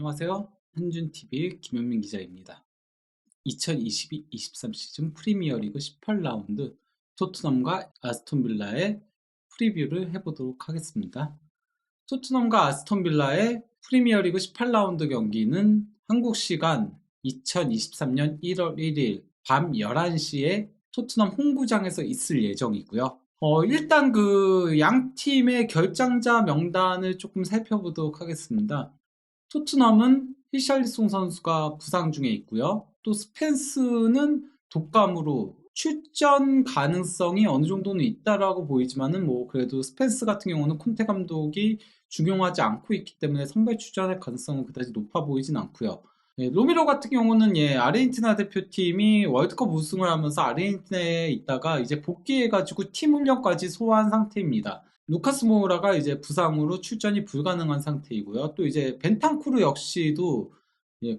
안녕하세요. 한준TV의 김현민 기자입니다. 2022-23 시즌 프리미어리그 18라운드 토트넘과 아스톤빌라의 프리뷰를 해보도록 하겠습니다. 토트넘과 아스톤빌라의 프리미어리그 18라운드 경기는 한국 시간 2023년 1월 1일 밤 11시에 토트넘 홈구장에서 있을 예정이고요. 일단 그 양 팀의 결장자 명단을 조금 살펴보도록 하겠습니다. 토트넘은 히샬리송 선수가 부상 중에 있고요. 또 스펜스는 독감으로 출전 가능성이 어느 정도는 있다라고 보이지만은 뭐 그래도 스펜스 같은 경우는 콘테 감독이 중용하지 않고 있기 때문에 선발 출전할 가능성은 그다지 높아 보이진 않고요. 로메로 같은 경우는 아르헨티나 대표팀이 월드컵 우승을 하면서 아르헨티나에 있다가 이제 복귀해가지고 팀 훈련까지 소화한 상태입니다. 루카스 모우라가 이제 부상으로 출전이 불가능한 상태이고요. 또 이제 벤탄쿠르 역시도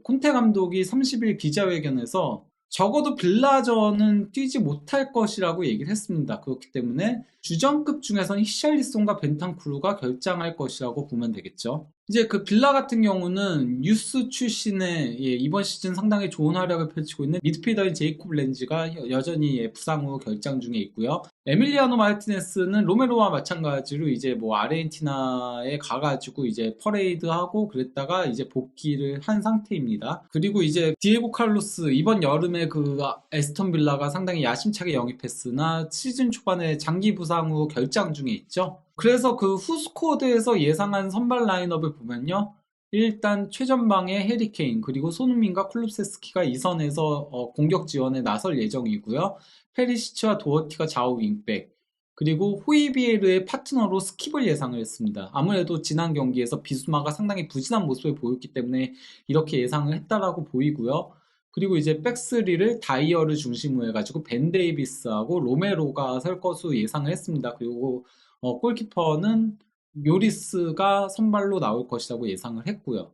콘테 감독이 30일 기자회견에서 적어도 빌라전은 뛰지 못할 것이라고 얘기를 했습니다. 그렇기 때문에 주전급 중에서는 히샬리송과 벤탄쿠르가 결장할 것이라고 보면 되겠죠. 이제 그 빌라 같은 경우는 유스 출신의 이번 시즌 상당히 좋은 활약을 펼치고 있는 미드필더인 제이콥 렌지가 여전히 부상으로 결장 중에 있고요. 에밀리아노 마르티네스는 로메로와 마찬가지로 이제 뭐 아르헨티나에 가가지고 이제 퍼레이드하고 그랬다가 이제 복귀를 한 상태입니다. 그리고 이제 디에고 칼로스 이번 여름에 그 에스턴 빌라가 상당히 야심차게 영입했으나 시즌 초반에 장기 부상으로 결장 중에 있죠. 그래서 그 후스코드에서 예상한 선발 라인업을 보면요. 일단 최전방에 해리케인 그리고 손흥민과 쿨루세스키가 이 선에서 공격 지원에 나설 예정이고요. 페리시치와 도어티가 좌우 윙백 그리고 호이비에르의 파트너로 스킵을 예상을 했습니다. 아무래도 지난 경기에서 비수마가 상당히 부진한 모습을 보였기 때문에 이렇게 예상을 했다라고 보이고요. 그리고 이제 백스리를 다이어를 중심으로 해가지고 벤 데이비스하고 로메로가 설 것으로 예상을 했습니다. 그리고 골키퍼는 요리스가 선발로 나올 것이라고 예상을 했고요.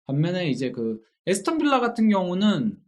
반면에 이제 그 에스턴 빌라 같은 경우는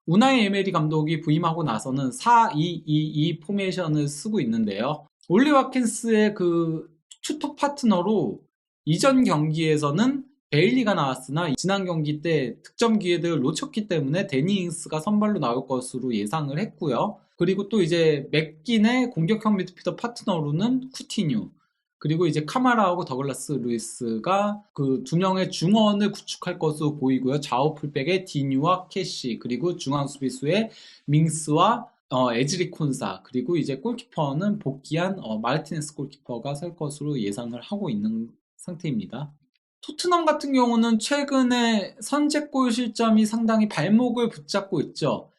우나이 에메리 감독이 부임하고 나서는 4-2-2-2 포메이션을 쓰고 있는데요. 올리 와킨스의 그 투톱 파트너로 이전 경기에서는 베일리가 나왔으나 지난 경기 때 득점 기회들을 놓쳤기 때문에 데니 잉스가 선발로 나올 것으로 예상을 했고요. 그리고 또 이제 맥긴의 공격형 미드필더 파트너로는 쿠티뉴 그리고 이제 카마라하고 더글라스 루이스가 그 두 명의 중원을 구축할 것으로 보이고요. 좌우 풀백의 디뉴와 캐시 그리고 중앙 수비수의 밍스와 에즈리 콘사 그리고 이제 골키퍼는 복귀한 마르티네스 골키퍼가 설 것으로 예상을 하고 있는 상태입니다. 토트넘 같은 경우는 최근에 선제골 실점이 상당히 발목을 붙잡고 있죠.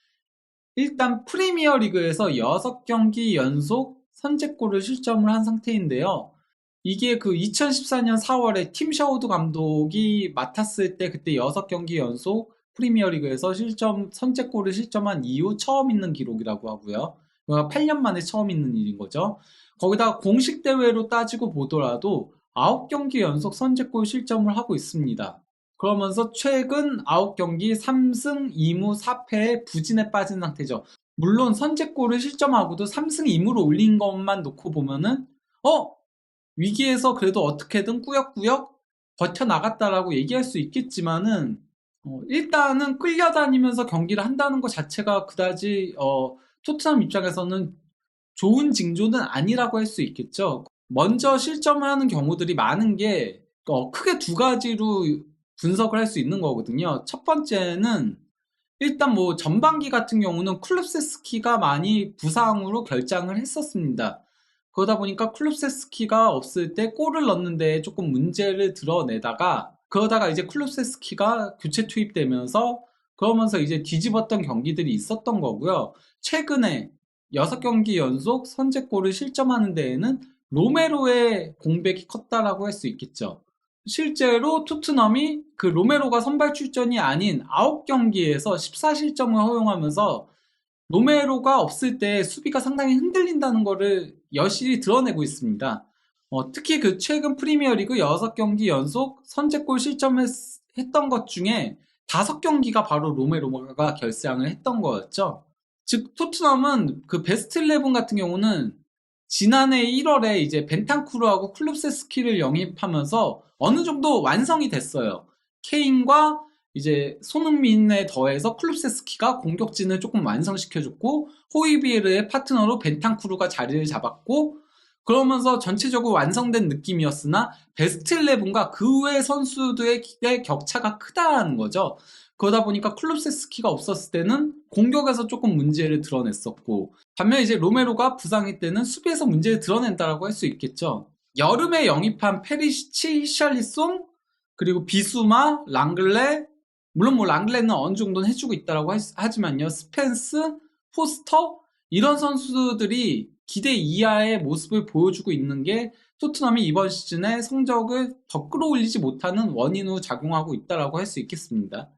일단 프리미어 리그에서 6경기 연속 선제골을 실점을 한 상태인데요. 이게 그 2014년 4월에 팀 샤우드 감독이 맡았을 때 그때 6경기 연속 프리미어리그에서 선제골을 실점한 이후 처음 있는 기록이라고 하고요. 8년 만에 처음 있는 일인 거죠. 거기다가 공식 대회로 따지고 보더라도 9경기 연속 선제골 실점을 하고 있습니다. 그러면서 최근 9경기 3승 2무 4패에 부진에 빠진 상태죠. 물론 선제골을 실점하고도 3승 2무로 올린 것만 놓고 보면은 위기에서 그래도 어떻게든 꾸역꾸역 버텨나갔다라고 얘기할 수 있겠지만은 일단은 끌려다니면서 경기를 한다는 것 자체가 그다지 토트넘 입장에서는 좋은 징조는 아니라고 할 수 있겠죠. 먼저 실점을 하는 경우들이 많은 게 크게 두 가지로 분석을 할 수 있는 거거든요. 첫 번째는 일단 뭐 전반기 같은 경우는 쿨루세스키가 많이 부상으로 결장을 했었습니다. 그러다 보니까 쿨루세스키가 없을 때 골을 넣는데 조금 문제를 드러내다가 그러다가 이제 쿨루세스키가 교체 투입되면서 그러면서 이제 뒤집었던 경기들이 있었던 거고요. 최근에 6경기 연속 선제골을 실점하는 데에는 로메로의 공백이 컸다라고 할 수 있겠죠. 실제로 토트넘이 그 로메로가 선발 출전이 아닌 9경기에서 14실점을 허용하면서 로메로가 없을 때 수비가 상당히 흔들린다는 것을 여실히 드러내고 있습니다. 특히 그 최근 프리미어리그 6경기 연속 선제골 실점했던 것 중에 5경기가 바로 로메로가 결장을 했던 거였죠. 즉 토트넘은 그 베스트 11 같은 경우는 지난해 1월에 이제 벤탄쿠르하고 클룹세스키를 영입하면서 어느 정도 완성이 됐어요. 케인과 이제 손흥민에 더해서 쿨루세스키가 공격진을 조금 완성시켜줬고 호이비에르의 파트너로 벤탄쿠르가 자리를 잡았고 그러면서 전체적으로 완성된 느낌이었으나 베스트 11과 그 외 선수들의 격차가 크다는 거죠. 그러다 보니까 쿨루세스키가 없었을 때는 공격에서 조금 문제를 드러냈었고 반면 이제 로메로가 부상일 때는 수비에서 문제를 드러낸다라고 할 수 있겠죠. 여름에 영입한 페리시치, 히샬리송, 그리고 비수마, 랑글레, 물론 뭐 랑글레는 어느 정도는 해주고 있다라고 하지만요. 스펜스, 포스터 이런 선수들이 기대 이하의 모습을 보여주고 있는 게 토트넘이 이번 시즌에 성적을 더 끌어올리지 못하는 원인으로 작용하고 있다라고 할 수 있겠습니다.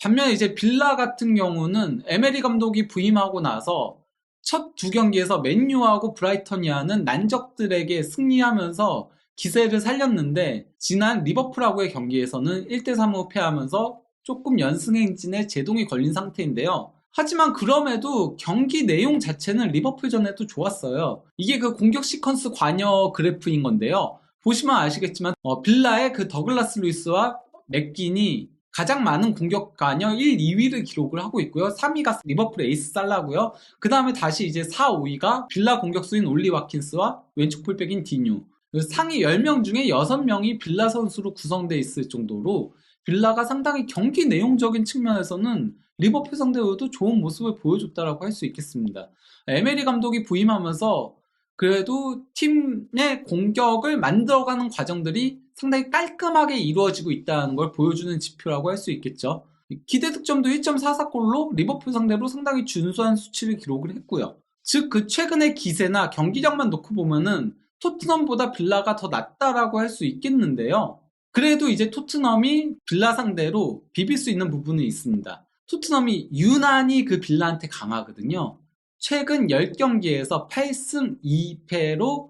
반면 이제 빌라 같은 경우는 에메리 감독이 부임하고 나서 첫 두 경기에서 맨유하고 브라이턴이하는 난적들에게 승리하면서 기세를 살렸는데 지난 리버풀하고의 경기에서는 1대3으로 패하면서 조금 연승행진에 제동이 걸린 상태인데요. 하지만 그럼에도 경기 내용 자체는 리버풀전에도 좋았어요. 이게 그 공격 시퀀스 관여 그래프인 건데요. 보시면 아시겠지만 빌라의 그 더글라스 루이스와 맥긴이 가장 많은 공격 관여 1, 2위를 기록을 하고 있고요. 3위가 리버풀 에이스 살라고요. 그 다음에 다시 이제 4, 5위가 빌라 공격수인 올리 와킨스와 왼쪽 풀백인 디뉴. 상위 10명 중에 6명이 빌라 선수로 구성되어 있을 정도로 빌라가 상당히 경기 내용적인 측면에서는 리버풀 상대로도 좋은 모습을 보여줬다라고 할 수 있겠습니다. 에메리 감독이 부임하면서 그래도 팀의 공격을 만들어가는 과정들이 상당히 깔끔하게 이루어지고 있다는 걸 보여주는 지표라고 할 수 있겠죠. 기대 득점도 1.44골로 리버풀 상대로 상당히 준수한 수치를 기록을 했고요. 즉 그 최근의 기세나 경기력만 놓고 보면은 토트넘보다 빌라가 더 낫다라고 할 수 있겠는데요. 그래도 이제 토트넘이 빌라 상대로 비빌 수 있는 부분이 있습니다. 토트넘이 유난히 그 빌라한테 강하거든요. 최근 10경기에서 8승 2패로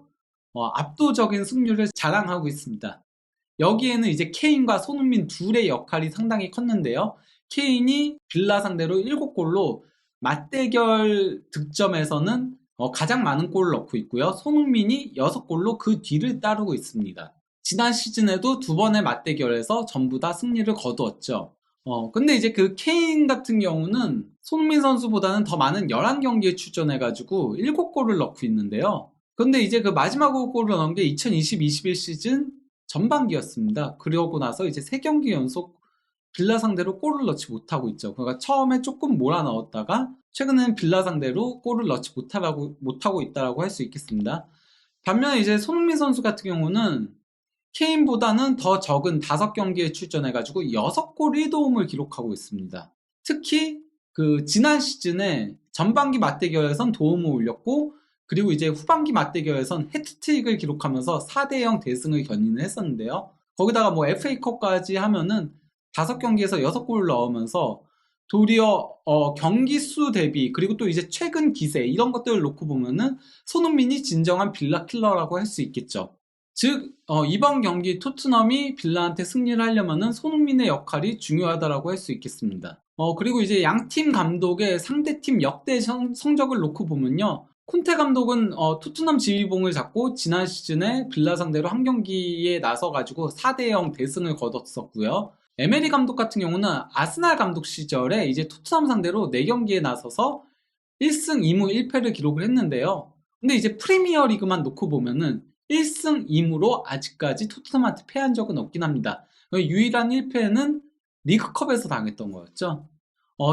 압도적인 승률을 자랑하고 있습니다. 여기에는 이제 케인과 손흥민 둘의 역할이 상당히 컸는데요. 케인이 빌라 상대로 7골로 맞대결 득점에서는 가장 많은 골을 넣고 있고요. 손흥민이 6골로 그 뒤를 따르고 있습니다. 지난 시즌에도 두 번의 맞대결에서 전부 다 승리를 거두었죠. 근데 이제 그 케인 같은 경우는 손흥민 선수보다는 더 많은 11경기에 출전해가지고 7골을 넣고 있는데요. 근데 이제 그 마지막 골을 넣은 게 2020-21 시즌 전반기였습니다. 그러고 나서 이제 3경기 연속 빌라 상대로 골을 넣지 못하고 있죠. 그러니까 처음에 조금 몰아넣었다가 최근에는 빌라 상대로 골을 넣지 못하고 있다라고 할 수 있겠습니다. 반면에 이제 손흥민 선수 같은 경우는 케인보다는 더 적은 5경기에 출전해가지고 6골 1도움을 기록하고 있습니다. 특히 그 지난 시즌에 전반기 맞대결에선 도움을 올렸고 그리고 이제 후반기 맞대결에선 해트트릭을 기록하면서 4대0 대승을 견인을 했었는데요. 거기다가 뭐 FA컵까지 하면은 5경기에서 6골을 넣으면서 도리어 경기 수 대비 그리고 또 이제 최근 기세 이런 것들을 놓고 보면은 손흥민이 진정한 빌라 킬러라고 할 수 있겠죠. 즉 이번 경기 토트넘이 빌라한테 승리를 하려면은 손흥민의 역할이 중요하다라고 할 수 있겠습니다. 그리고 이제 양팀 감독의 상대팀 역대 성적을 놓고 보면요. 콘테 감독은 토트넘 지휘봉을 잡고 지난 시즌에 빌라 상대로 한 경기에 나서가지고 4대0 대승을 거뒀었고요. 에메리 감독 같은 경우는 아스날 감독 시절에 이제 토트넘 상대로 4경기에 나서서 1승 2무 1패를 기록을 했는데요. 근데 이제 프리미어 리그만 놓고 보면은 1승 2무로 아직까지 토트넘한테 패한 적은 없긴 합니다. 유일한 1패는 리그컵에서 당했던 거였죠.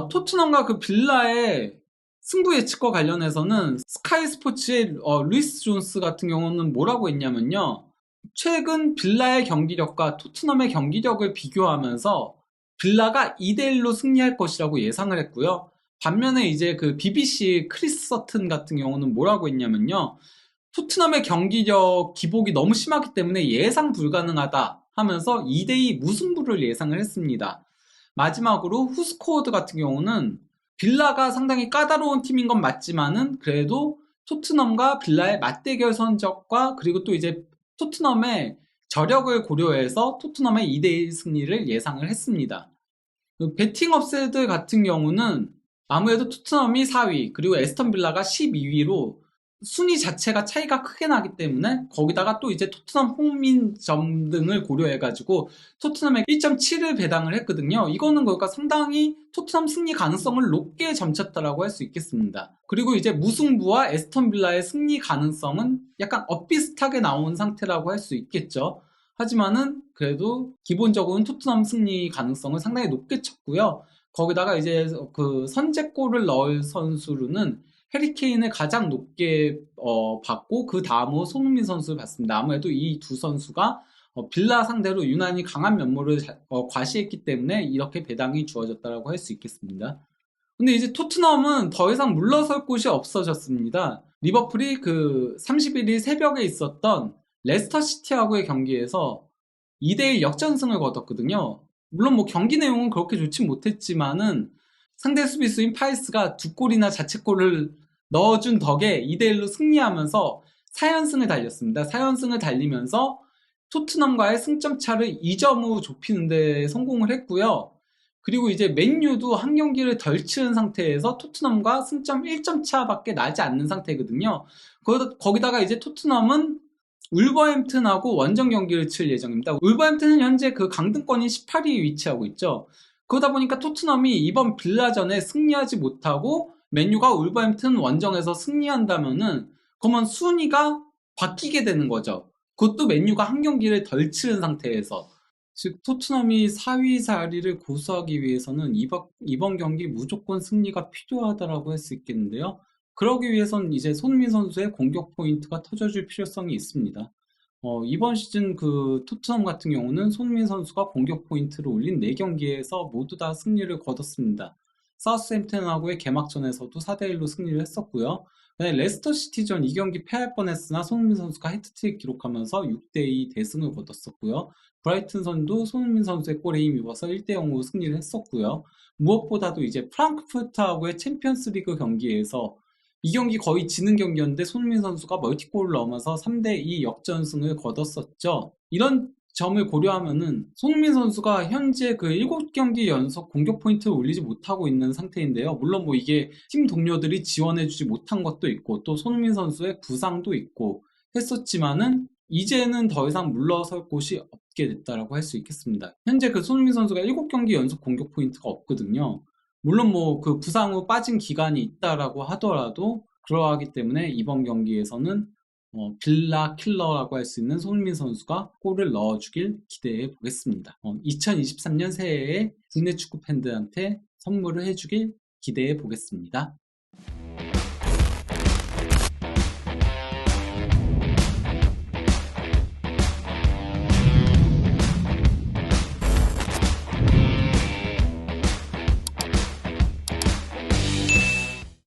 토트넘과 그 빌라의 승부 예측과 관련해서는 스카이 스포츠의 루이스 존스 같은 경우는 뭐라고 했냐면요. 최근 빌라의 경기력과 토트넘의 경기력을 비교하면서 빌라가 2대1로 승리할 것이라고 예상을 했고요. 반면에 이제 그 BBC 크리스 서튼 같은 경우는 뭐라고 했냐면요. 토트넘의 경기력 기복이 너무 심하기 때문에 예상 불가능하다 하면서 2대2 무승부를 예상을 했습니다. 마지막으로 후스코어드 같은 경우는 빌라가 상당히 까다로운 팀인 건 맞지만은 그래도 토트넘과 빌라의 맞대결 성적과 그리고 또 이제 토트넘의 저력을 고려해서 토트넘의 2대1 승리를 예상을 했습니다. 베팅 업세들 같은 경우는 아무래도 토트넘이 4위 그리고 에스턴 빌라가 12위로 순위 자체가 차이가 크게 나기 때문에 거기다가 또 이제 토트넘 홈민점 등을 고려해가지고 토트넘에 1.7을 배당을 했거든요. 이거는 그러니까 상당히 토트넘 승리 가능성을 높게 점쳤다라고 할 수 있겠습니다. 그리고 이제 무승부와 에스턴 빌라의 승리 가능성은 약간 엇비슷하게 나온 상태라고 할 수 있겠죠. 하지만은 그래도 기본적으로는 토트넘 승리 가능성을 상당히 높게 쳤고요. 거기다가 이제 그 선제골을 넣을 선수로는 해리케인을 가장 높게 받고 그 다음으로 손흥민 선수를 받습니다. 아무래도 이 두 선수가 빌라 상대로 유난히 강한 면모를 과시했기 때문에 이렇게 배당이 주어졌다고 할 수 있겠습니다. 근데 이제 토트넘은 더 이상 물러설 곳이 없어졌습니다. 리버풀이 그 31일 새벽에 있었던 레스터 시티하고의 경기에서 2대1 역전승을 거뒀거든요. 물론 뭐 경기 내용은 그렇게 좋지 못했지만은 상대 수비수인 파이스가 두 골이나 자책골을 넣어준 덕에 2대1로 승리하면서 4연승을 달렸습니다. 4연승을 달리면서 토트넘과의 승점 차를 2점으로 좁히는 데 성공을 했고요. 그리고 이제 맨유도 한 경기를 덜 치른 상태에서 토트넘과 승점 1점 차밖에 나지 않는 상태거든요. 거기다가 이제 토트넘은 울버햄튼하고 원정 경기를 칠 예정입니다. 울버햄튼은 현재 그 강등권인 18위에 위치하고 있죠. 그러다 보니까 토트넘이 이번 빌라전에 승리하지 못하고 맨유가 울버햄튼 원정에서 승리한다면은 그러면 순위가 바뀌게 되는 거죠. 그것도 맨유가 한 경기를 덜 치른 상태에서. 즉 토트넘이 4위 자리를 고수하기 위해서는 이번 경기 무조건 승리가 필요하다라고 할 수 있겠는데요. 그러기 위해선 이제 손흥민 선수의 공격 포인트가 터져줄 필요성이 있습니다. 이번 시즌 그 토트넘 같은 경우는 손흥민 선수가 공격 포인트를 올린 4경기에서 모두 다 승리를 거뒀습니다. 사우스햄튼하고의 개막전에서도 4대1로 승리를 했었고요. 레스터 시티전 2경기 패할 뻔했으나 손흥민 선수가 해트트릭 기록하면서 6대2 대승을 거뒀었고요. 브라이튼전도 손흥민 선수의 골에 힘입어서 1대0으로 승리를 했었고요. 무엇보다도 이제 프랑크푸르트하고의 챔피언스리그 경기에서 이 경기 거의 지는 경기였는데 손흥민 선수가 멀티골을 넣으면서 3대2 역전승을 거뒀었죠. 이런 점을 고려하면은 손흥민 선수가 현재 그 7경기 연속 공격 포인트를 올리지 못하고 있는 상태인데요. 물론 뭐 이게 팀 동료들이 지원해주지 못한 것도 있고 또 손흥민 선수의 부상도 있고 했었지만은 이제는 더 이상 물러설 곳이 없게 됐다라고 할 수 있겠습니다. 현재 그 손흥민 선수가 7경기 연속 공격 포인트가 없거든요. 물론 뭐 그 부상 후 빠진 기간이 있다라고 하더라도 그러하기 때문에 이번 경기에서는 빌라 킬러라고 할 수 있는 손흥민 선수가 골을 넣어주길 기대해 보겠습니다. 2023년 새해에 국내 축구 팬들한테 선물을 해주길 기대해 보겠습니다.